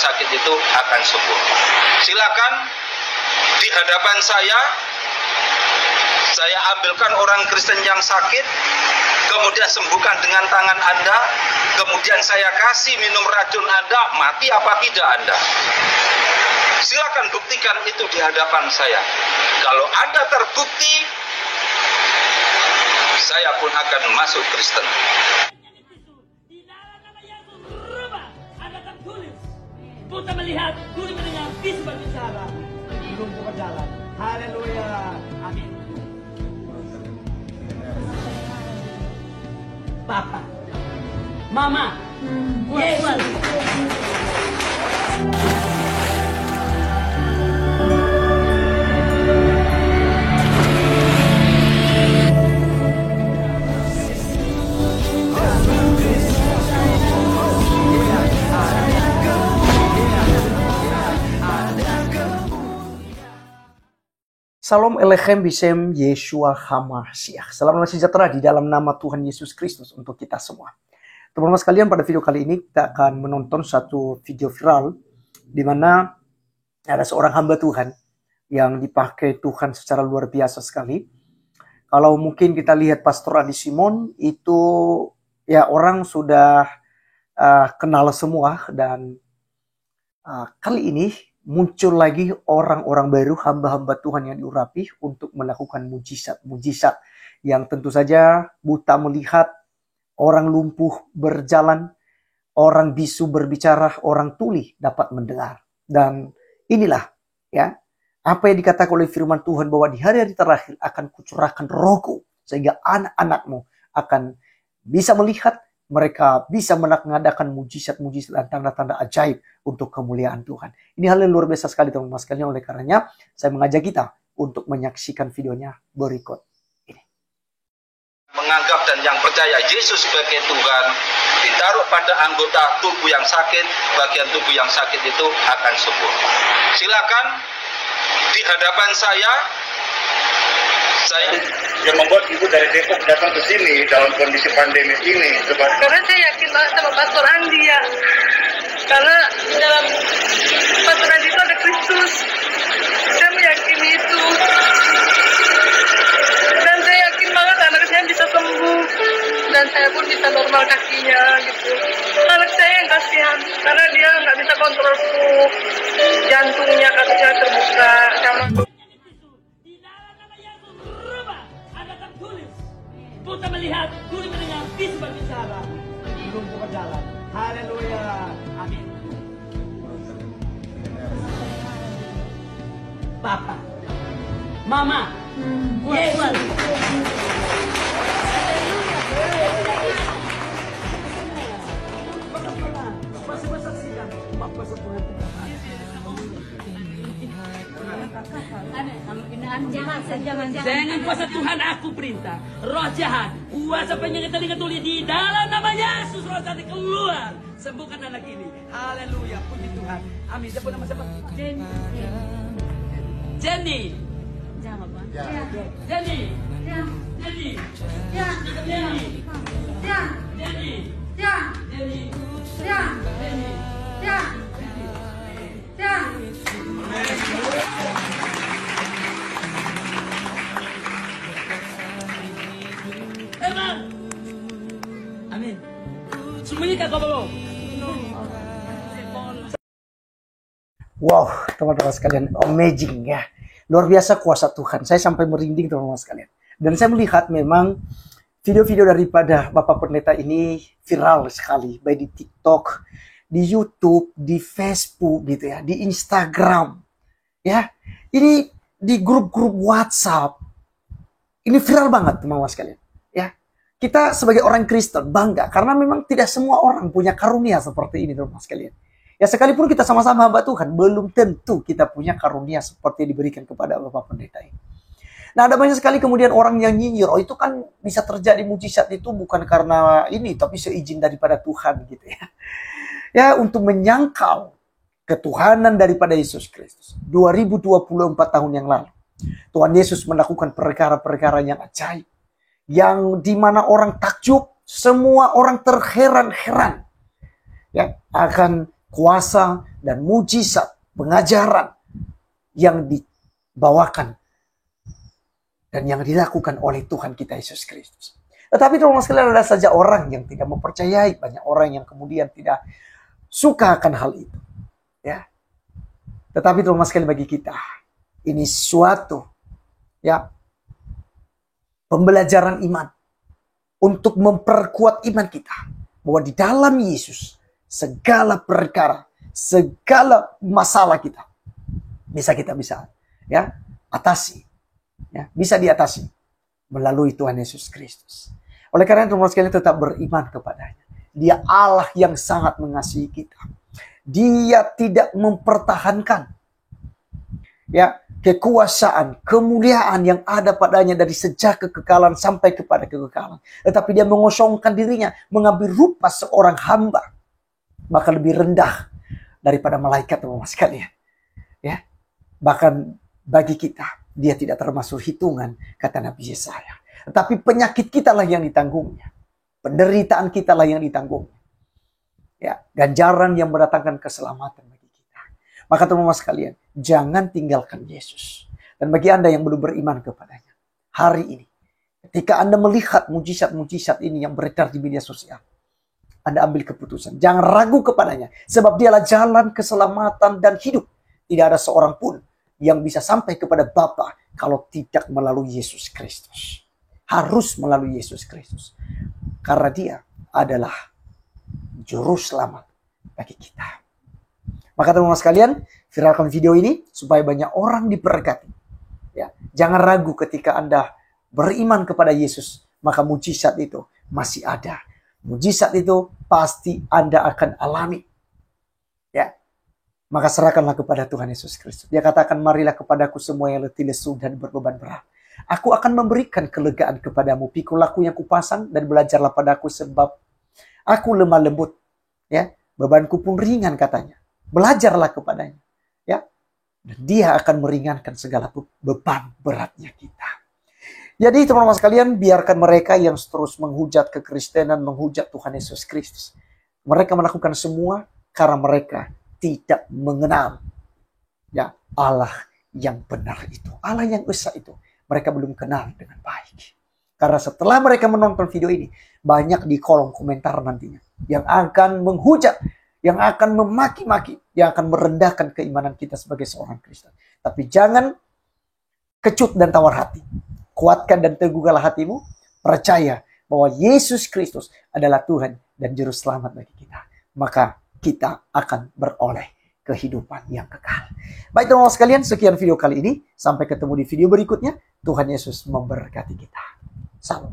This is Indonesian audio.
sakit itu akan sembuh. Silakan di hadapan saya ambilkan orang Kristen yang sakit, kemudian sembuhkan dengan tangan Anda, kemudian saya kasih minum racun Anda, mati apa tidak Anda? Silakan buktikan itu di hadapan saya. Kalau Anda terbukti, saya pun akan masuk Kristen. Di dalam nama Yesus berubah, ada tertulis. Buta melihat, tuli mendengar, bisu berbicara. Lumpuh berjalan. Haleluya. Amin. Papa, Mama, Yesus. Salam Elechem Bisem Yeshua HaMashiach. Salam dan sejahtera di dalam nama Tuhan Yesus Kristus untuk kita semua. Teman-teman sekalian, pada video kali ini kita akan menonton satu video viral di mana ada seorang hamba Tuhan yang dipakai Tuhan secara luar biasa sekali. Kalau mungkin kita lihat Pastor Adi Simon itu ya orang sudah kenal semua, dan kali ini muncul lagi orang-orang baru, hamba-hamba Tuhan yang diurapi untuk melakukan mujizat-mujizat yang tentu saja buta melihat, orang lumpuh berjalan, orang bisu berbicara, orang tuli dapat mendengar. Dan inilah ya apa yang dikatakan oleh firman Tuhan, bahwa di hari-hari terakhir akan kucurahkan Rohku sehingga anak-anakmu akan bisa melihat, mereka bisa mengadakan mujizat-mujizat dan tanda-tanda ajaib untuk kemuliaan Tuhan. Ini hal yang luar biasa sekali teman-teman sekalian. Oleh karenanya saya mengajak kita untuk menyaksikan videonya berikut ini. Menganggap dan yang percaya Yesus sebagai Tuhan, ditaruh pada anggota tubuh yang sakit, bagian tubuh yang sakit itu akan sembuh. Silakan di hadapan saya yang membuat ibu dari Depok datang ke sini dalam kondisi pandemi ini. Karena saya yakin banget sama Pastor Andi ya. Karena dalam Pastor Andi itu ada Kristus. Saya meyakini itu. Dan saya yakin banget anak saya bisa sembuh. Dan saya pun bisa normal kakinya gitu. Anak saya yang kasihan. Karena dia nggak bisa kontrol full. Jantungnya kakinya terbuka. Sama buta melihat, tuli mendengar, bisu berbicara. Lumpuh berjalan. Haleluya. Amin. Papa, Mama, Yesus. Jangan kuasa Tuhan aku perintah. Roh jahat, kuasa penyakit telinga tuli di dalam nama Yesus, roh jahat keluar. Sembuhkan anak ini. Haleluya, puji Tuhan. Amin. Siapa nama siapa? Jenny. Jenny. Jenny. Jenny. Amin. Sembunyikan kau belum? Wow, teman-teman sekalian, amazing ya. Luar biasa kuasa Tuhan. Saya sampai merinding teman-teman sekalian. Dan saya melihat memang video-video daripada Bapak Pendeta ini viral sekali. Baik di TikTok, di YouTube, di Facebook gitu ya, di Instagram. Ya, ini di grup-grup WhatsApp. Ini viral banget teman-teman sekalian. Ya, kita sebagai orang Kristen bangga karena memang tidak semua orang punya karunia seperti ini teman-teman sekalian. Ya, sekalipun kita sama-sama hamba Tuhan, belum tentu kita punya karunia seperti yang diberikan kepada Bapak Pendeta ini. Nah, ada banyak sekali kemudian orang yang nyinyir, oh itu kan bisa terjadi mujizat itu bukan karena ini, tapi seizin daripada Tuhan gitu ya. Ya, untuk menyangkal ketuhanan daripada Yesus Kristus. 2024 tahun yang lalu, Tuhan Yesus melakukan perkara-perkara yang ajaib. Yang dimana orang takjub, semua orang terheran-heran. Ya, akan kuasa dan mujizat, pengajaran yang dibawakan dan yang dilakukan oleh Tuhan kita Yesus Kristus. Tetapi teman-teman sekalian, ada saja orang yang tidak mempercayai, banyak orang yang kemudian tidak suka akan hal itu. Ya. Tetapi teman-teman sekalian, bagi kita ini suatu pembelajaran iman untuk memperkuat iman kita bahwa di dalam Yesus segala perkara, segala masalah kita bisa atasi, bisa diatasi melalui Tuhan Yesus Kristus. Oleh karena itu, teman-teman sekalian, tetap beriman kepadanya. Dia Allah yang sangat mengasihi kita. Dia tidak mempertahankan kekuasaan, kemuliaan yang ada padanya dari sejak kekekalan sampai kepada kekekalan. Tetapi dia mengosongkan dirinya, mengambil rupa seorang hamba, bahkan lebih rendah daripada malaikat, teman-teman sekalian. Ya, bahkan bagi kita, dia tidak termasuk hitungan, kata Nabi Yesaya. Tetapi penyakit kita lah yang ditanggungnya. Penderitaan kita lah yang ditanggungnya. Ya, ganjaran yang mendatangkan keselamatan bagi kita. Maka teman-teman sekalian, jangan tinggalkan Yesus. Dan bagi Anda yang belum beriman kepadanya, hari ini, ketika Anda melihat mujizat-mujizat ini yang beredar di media sosial, Anda ambil keputusan. Jangan ragu kepadanya. Sebab dialah jalan keselamatan dan hidup. Tidak ada seorang pun yang bisa sampai kepada Bapa kalau tidak melalui Yesus Kristus. Harus melalui Yesus Kristus. Karena dia adalah juru selamat bagi kita. Maka teman-teman sekalian, viralkan video ini supaya banyak orang diberkati. Ya, jangan ragu ketika Anda beriman kepada Yesus, maka mujizat itu masih ada. Mujizat itu pasti Anda akan alami. Ya. Maka serahkanlah kepada Tuhan Yesus Kristus. Dia katakan, marilah kepadaku semua yang letih lesu dan berbeban berat. Aku akan memberikan kelegaan kepadamu. Pikul aku yang kupasang dan belajarlah padaku sebab aku lemah lembut. Ya, bebanku pun ringan, katanya. Belajarlah kepadanya. Ya, dan dia akan meringankan segala beban beratnya kita. Jadi teman-teman sekalian, biarkan mereka yang terus menghujat kekristenan, menghujat Tuhan Yesus Kristus. Mereka melakukan semua karena mereka tidak mengenal Allah yang benar itu. Allah yang esa itu. Mereka belum kenal dengan baik. Karena setelah mereka menonton video ini, banyak di kolom komentar nantinya yang akan menghujat, yang akan memaki-maki, yang akan merendahkan keimanan kita sebagai seorang Kristen. Tapi jangan kecut dan tawar hati. Kuatkan dan teguhkanlah hatimu. Percaya bahwa Yesus Kristus adalah Tuhan dan Juru Selamat bagi kita. Maka kita akan beroleh kehidupan yang kekal. Baik teman-teman sekalian, sekian video kali ini. Sampai ketemu di video berikutnya. Tuhan Yesus memberkati kita. Salam.